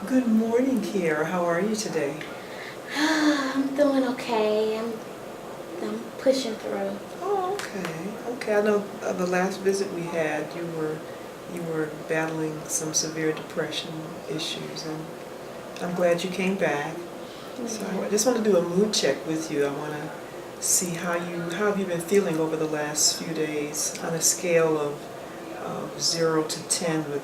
Good morning, Kiara. How are you today? I'm doing okay. I'm pushing through. Oh, okay. Okay. I know the last visit we had, you were battling some severe depression issues, and I'm glad you came back. So I Yeah. just want to do a mood check with you. I want to see how have you been feeling over the last few days on a scale of 0 to 10, with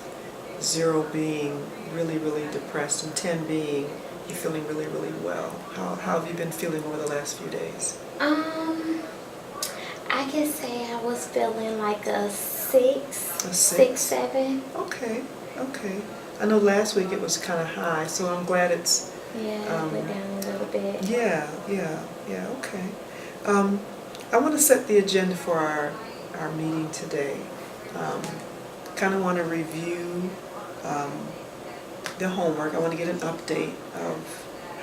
0 being really depressed and 10 being you feeling really well. How have you been feeling over the last few days? Um, I can say I was feeling like a A six, 6? 7. Okay, okay. I know last week it was kind of high, so I'm glad it's, Yeah, it um, went down a little bit. yeah, okay. Um, I want to set the agenda for our meeting today. Um, Kind of want to review um, the homework. I want to get an update of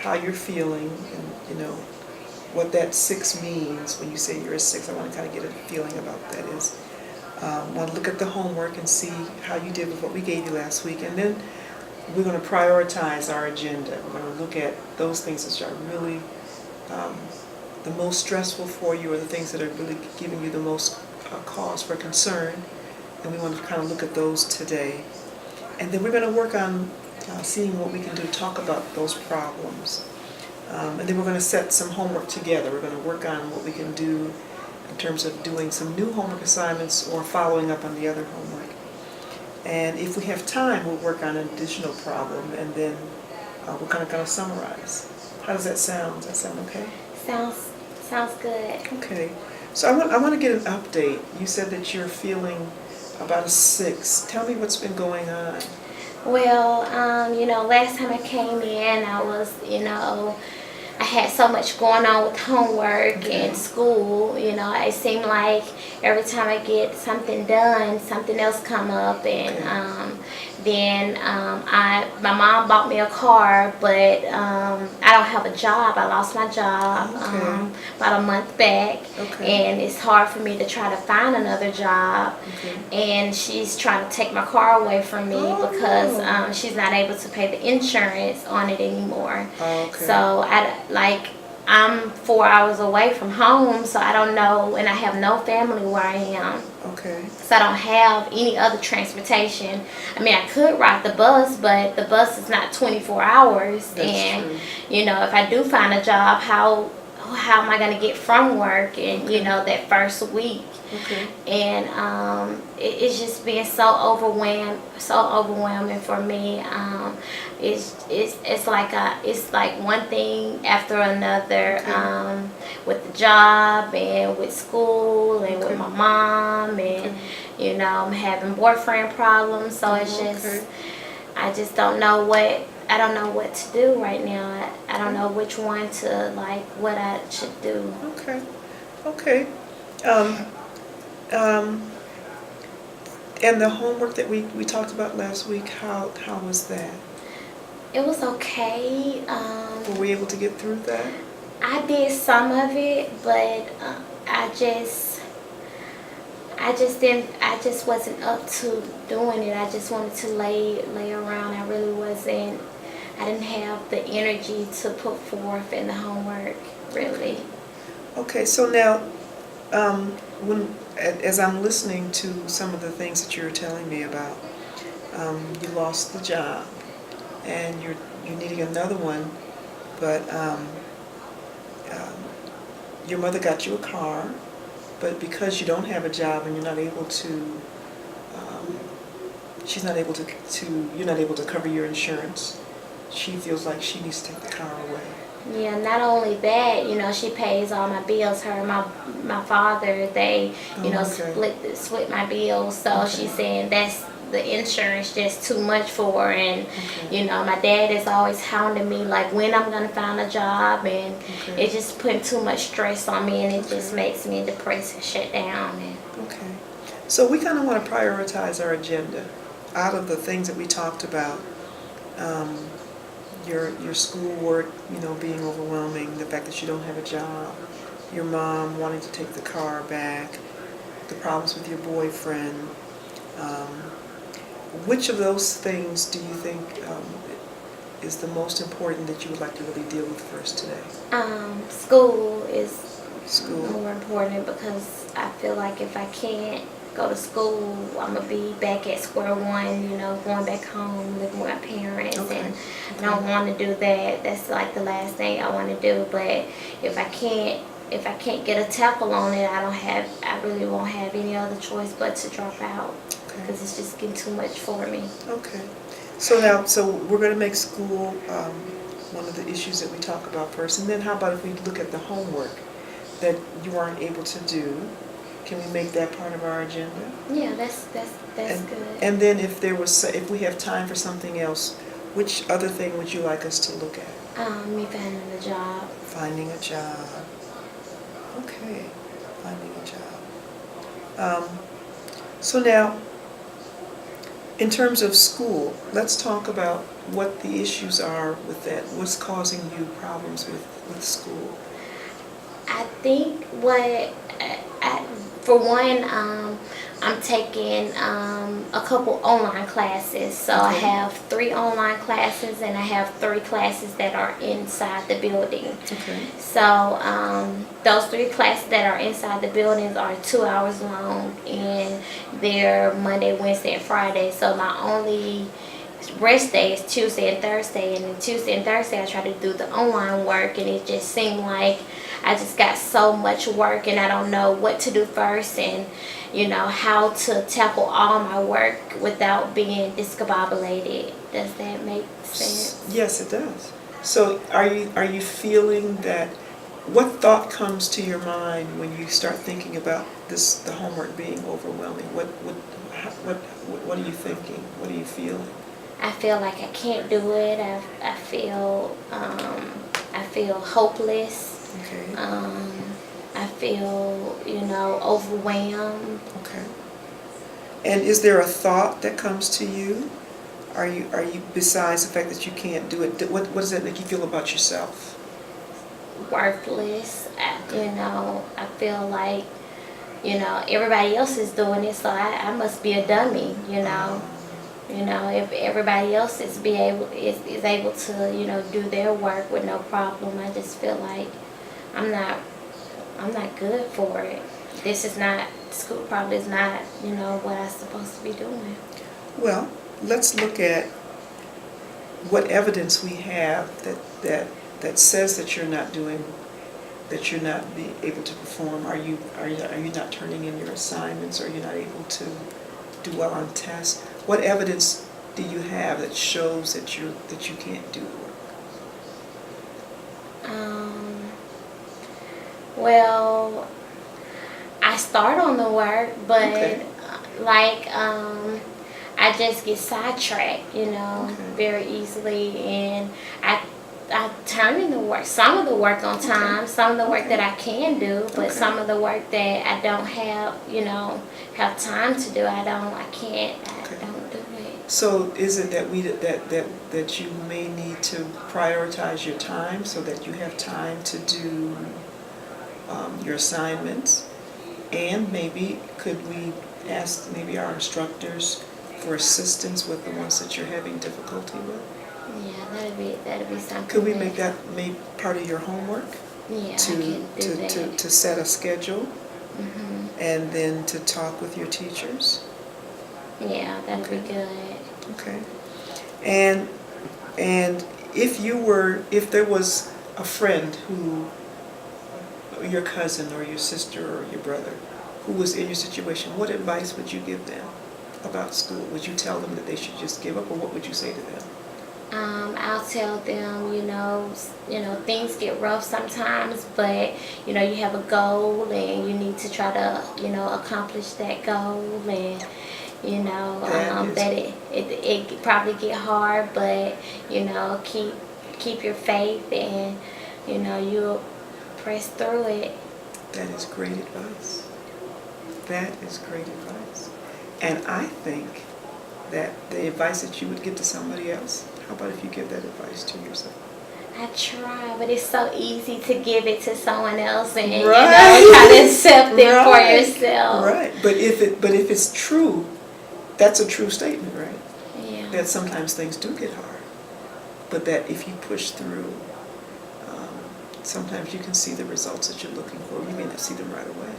how you're feeling and, what that 6 means when you say you're a 6. I want to kind of get a feeling about what that is. Want to look at the homework and see how you did with what we gave you last week. And then we're going to prioritize our agenda. We're going to look at those things that are really um, the most stressful for you, or the things that are really giving you the most cause for concern. And we want to kind of look at those today. And then we're going to work on seeing what we can do to talk about those problems. And then we're going to set some homework together. We're going to work on what we can do in terms of doing some new homework assignments or following up on the other homework. And if we have time, we'll work on an additional problem, and then we're kind of summarize. How does that sound? Does that sound okay? Sounds sounds good. Okay. So I want to get an update. You said that you're feeling about a 6. Tell me what's been going on. Well, last time I came in, I had so much going on with homework Okay. and school. It seemed like every time I get something done, something else come up, and Okay. then my mom bought me a car, but I don't have a job. I lost my job Okay. about a month back, Okay. and it's hard for me to try to find another job. Okay. And she's trying to take my car away from me Oh, because no. she's not able to pay the insurance on it anymore. Oh, okay. So I'm 4 hours away from home, so I don't know, and I have no family where I am. Okay. So I don't have any other transportation. I mean, I could ride the bus, but the bus is not 24 hours. That's And true. if I do find a job, how am I going to get from work and Okay. that first week? Okay. And it's just been so overwhelming for me. It's like one thing after another, Okay. with the job and with school and Okay. with my mom, and Okay. I'm having boyfriend problems. So it's Oh, just, okay. I just don't know what to do right now. I don't know which one to, like, what I should do. Okay. Okay. Um, um, and the homework that we talked about last week, how was that? It was okay. Were we able to get through that? I did some of it, but I just wasn't up to doing it. I just wanted to lay around. I didn't have the energy to put forth in the homework, really. Okay. So now, um, as I'm listening to some of the things that you're telling me about, you lost the job, and you're needing another one, but um, your mother got you a car, but because you don't have a job and you're not able to, um, she's not able to, you're not able to cover your insurance, she feels like she needs to take the car away. Yeah, not only that, she pays all my bills. Her and my father, they, Oh, okay. split my bills. So Okay. she's saying that's the insurance just too much for her. And Okay. my dad is always hounding me like when I'm gonna find a job, and Okay. it's just putting too much stress on me, and it just Okay. makes me depressed and shut down. And Okay. So we kind of want to prioritize our agenda out of the things that we talked about. Um, your schoolwork, being overwhelming, the fact that you don't have a job, your mom wanting to take the car back, the problems with your boyfriend. Um, which of those things do you think is the most important that you would like to really deal with first today? School is School. more important because I feel like if I can't go to school, I'm gonna be back at square one, going back home, living with my parents, Okay. and I don't want to do that. That's like the last thing I want to do. But if I can't get a tackle on it, I really won't have any other choice but to drop out Okay. because it's just getting too much for me. Okay. So we're going to make school one of the issues that we talk about first, and then how about if we look at the homework that you aren't able to do? Can we make that part of our agenda? Yeah, that's and, good. And then if we have time for something else, which other thing would you like us to look at? Me finding a job. Finding a job. Okay, finding a job. So now, in terms of school, let's talk about what the issues are with that. What's causing you problems with school? I think for one, I'm taking a couple online classes. So I Okay. have 3 online classes and I have 3 classes that are inside the building. Okay. So those 3 classes that are inside the buildings are 2 hours long, and they're Monday, Wednesday, and Friday. So my only rest day is Tuesday and Thursday, and then Tuesday and Thursday I try to do the online work, and it just seemed like I just got so much work and I don't know what to do first, and how to tackle all my work without being discombobulated. Does that make sense? Yes, it does. So are you feeling that? What thought comes to your mind when you start thinking about the homework being overwhelming? What are you thinking? What are you feeling? I feel like I can't do it. I feel hopeless. Okay. I feel, overwhelmed. Okay. And is there a thought that comes to you? Are you besides the fact that you can't do it? What does that make you feel about yourself? Worthless. I feel like, everybody else is doing it, so I must be a dummy. If everybody else is able to, do their work with no problem, I just feel like I'm not good for it. School probably is not, what I'm supposed to be doing. Well, let's look at what evidence we have that says that you're not be able to perform. Are you not turning in your assignments? Are you not able to do well on tests? What evidence do you have that shows that you can't do the work? Well, I start on the work, but Okay. I just get sidetracked, Okay. very easily, and I turn in the work, some of the work on time, some of the work Okay. that I can do, but Okay. some of the work that I don't have time to do, I can't Okay. do it. So is it that you may need to prioritize your time so that you have time to do your assignments? And maybe could we ask our instructors for assistance with the ones that you're having difficulty with? Yeah, that'd be something. Could we make that part of your homework? Yeah, I To can do that. to set a schedule Mhm. and then to talk with your teachers? Yeah, that'd be Okay. good. Okay. And if there was a friend your cousin or your sister or your brother, who was in your situation, what advice would you give them about school? Would you tell them that they should just give up, or what would you say to them? I'll tell them, things get rough sometimes, but you have a goal and you need to try to, accomplish that goal, and that it probably get hard, but keep your faith, and you'll press through it. That is great advice. That is great advice. And I think that the advice that you would give to somebody else, how about if you give that advice to yourself? I try, but it's so easy to give it to someone else and Right. try to accept it for Right. yourself. Right. But if it's true, that's a true statement, right? Yeah. That sometimes things do get hard. but that if you push through, sometimes you can see the results that you're looking for. You may not see them right away.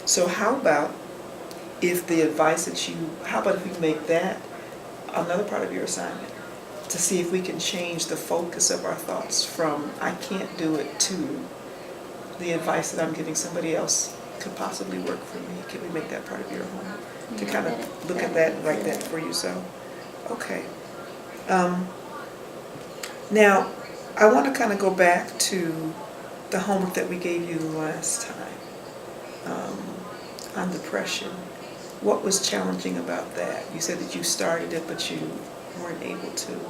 So how about if the advice that how about if we make that another part of your assignment, to see if we can change the focus of our thoughts from I can't do it to the advice that I'm giving somebody else could possibly work for me. Can we make that part of your homework? To kind of look at that and write that for yourself. Okay. Now, I want to kind of go back to the homework that we gave you last time on depression. What was challenging about that? You said that you started it, but you weren't able to.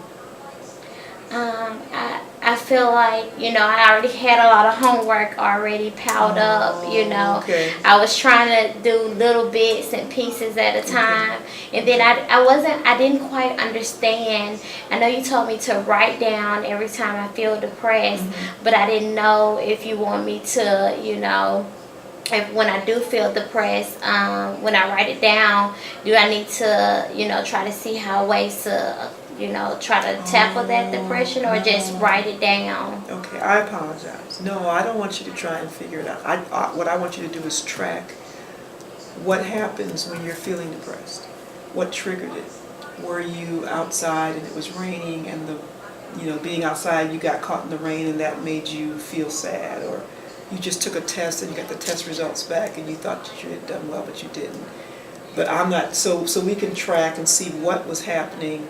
I feel like, I already had a lot of homework already piled up, Okay. I was trying to do little bits and pieces at a time. And then I didn't quite understand. I know you told me to write down every time I feel depressed, but I didn't know if you want me to, if when I do feel depressed, when I write it down, do I need to, try to see how ways to, try to tackle that depression, or just write it down? Okay, I apologize. No, I don't want you to try and figure it out. What I want you to do is track what happens when you're feeling depressed. What triggered it? Were you outside and it was raining, and being outside, you got caught in the rain and that made you feel sad, or you just took a test and you got the test results back and you thought that you had done well, but you didn't. But I'm not, so we can track and see what was happening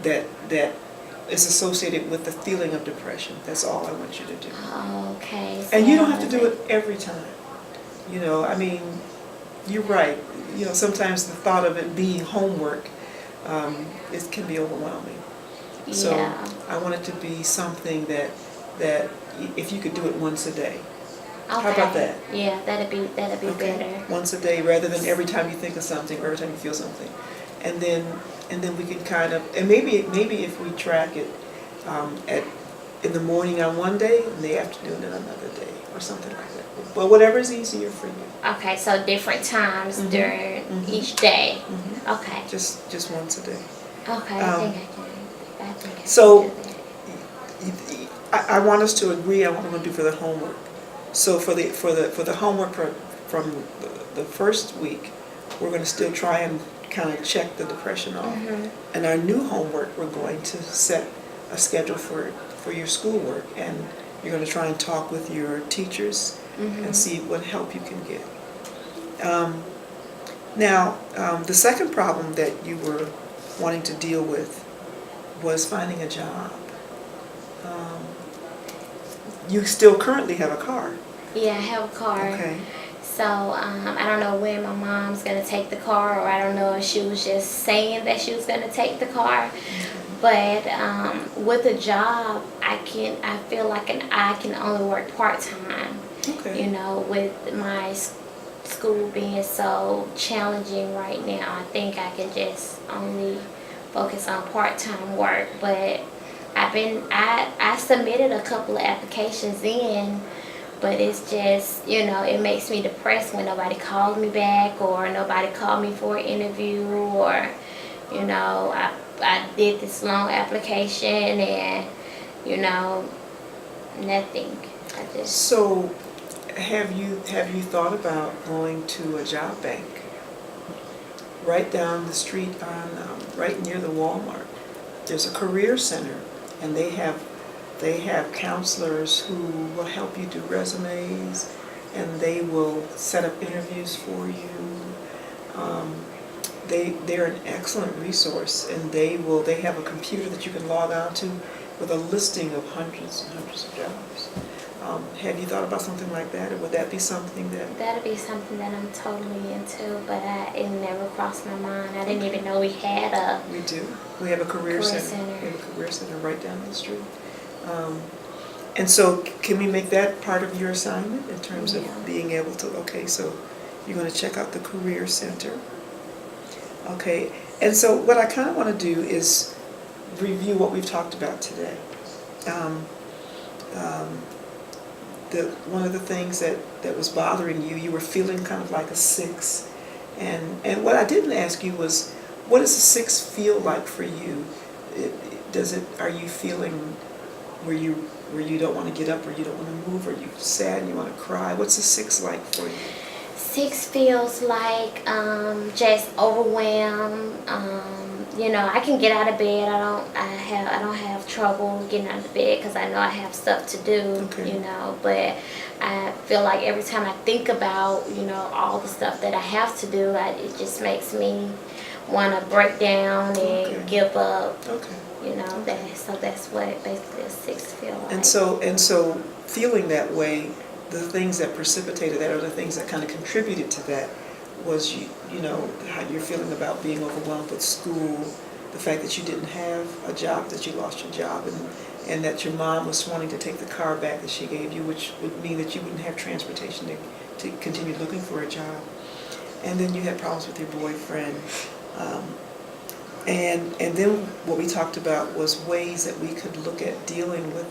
that is associated with the feeling of depression. That's all I want you to do. Okay. So And you don't have to do it every time. You're right. Sometimes the thought of it being homework, it can be overwhelming. Yeah. So I want it to be something that if you could do it once a day. Okay. How about that? Yeah, that'd be Okay. better. Once a day, rather than every time you think of something or every time you feel something. And then we can kind of, and maybe if we track it in the morning on one day, in the afternoon on another day, or something like that. But whatever is easier for you. Okay, so different times during each day. Okay. Just once a day. Okay, I think I so- can do that. I want us to agree on what we're going to do for the homework. So for the homework from the first week, we're going to still try and kind of check the depression off. And our new homework, we're going to set a schedule for your schoolwork, and you're going to try and talk with your teachers and see what help you can get. Now, the second problem that you were wanting to deal with was finding a job. You still currently have a car. Yeah, I have a car. Okay. So I don't know when my mom's gonna take the car, or I don't know if she was just saying that she was gonna take the car. But with a job, I feel like I can only work part-time. Okay. With my school being so challenging right now, I think I can just only focus on part-time work. But I submitted a couple of applications in, but it's just, it makes me depressed when nobody calls me back, or nobody called me for an interview, or, I did this long application and, nothing. So, have you thought about going to a job bank right down the street right near the Walmart? There's a career center, and they have counselors who will help you do resumes, and they will set up interviews for you. They're an excellent resource, and they have a computer that you can log on to with a listing of hundreds and hundreds of jobs. Have you thought about something like that, or would that be something that? That'd be something that I'm totally into, but it never crossed my mind. I didn't even know we had a. We do. We have a career center. Center. We have a career center right down the street. And so, can we make that part of your assignment in terms of being able to? Okay, so you're going to check out the career center. Okay, and so what I kind of want to do is review what we've talked about today. One of the things that was bothering you, you were feeling kind of like a 6, and what I didn't ask you was, what does a 6 feel like for you? are you feeling where you don't want to get up, or you don't want to move, or you sad and you want to cry? What's the 6 like for you? 6 feels like just overwhelmed. I can get out of bed. I don't have trouble getting out of bed because I know I have stuff to do. Okay. But I feel like every time I think about all the stuff that I have to do, it just makes me want to break down and Okay. give up. Okay. That's what basically a 6 feel like. And so feeling that way, the things that precipitated that, or the things that kind of contributed to that, was how you're feeling about being overwhelmed with school, the fact that you didn't have a job, that you lost your job, and that your mom was wanting to take the car back that she gave you, which would mean that you wouldn't have transportation to continue looking for a job. And then you had problems with your boyfriend. And then what we talked about was ways that we could look at dealing with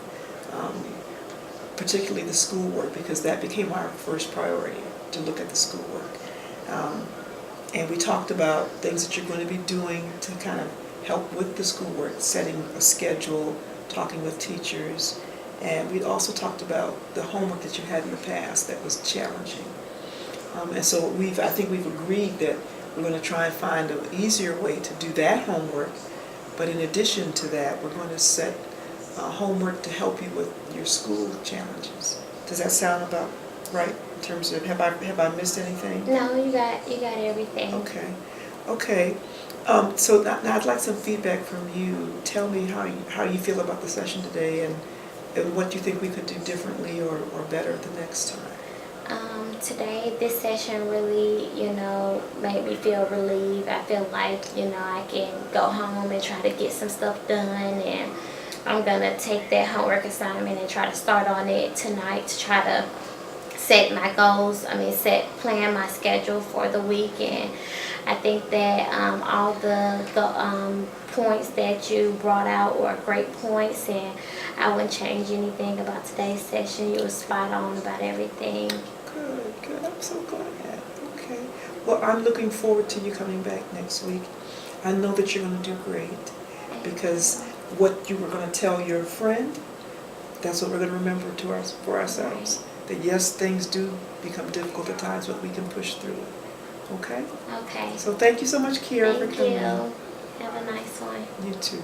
particularly the schoolwork, because that became our first priority, to look at the schoolwork. And we talked about things that you're going to be doing to kind of help with the schoolwork, setting a schedule, talking with teachers. And we also talked about the homework that you had in the past that was challenging. And so I think we've agreed that we're going to try and find an easier way to do that homework. But in addition to that, we're going to set homework to help you with your school challenges. Does that sound about right in terms of, have I missed anything? No, you got everything. Okay. So now I'd like some feedback from you. Tell me how you feel about the session today, and what you think we could do differently or better the next time. Today, this session really, made me feel relieved. I feel like, I can go home and try to get some stuff done, and I'm going to take that homework assignment and try to start on it tonight to try to set my goals, plan my schedule for the week. And I think that all the points that you brought out were great points, and I wouldn't change anything about today's session. You were spot on about everything. Good. I'm so glad. Okay. Well, I'm looking forward to you coming back next week. I know that you're going to do great, because what you were going to tell your friend, that's what we're going to remember for ourselves. That yes, things do become difficult at times, but we can push through it. Okay? Okay. So thank you so much, Kiera, for coming. Thank you. Have a nice one. You too.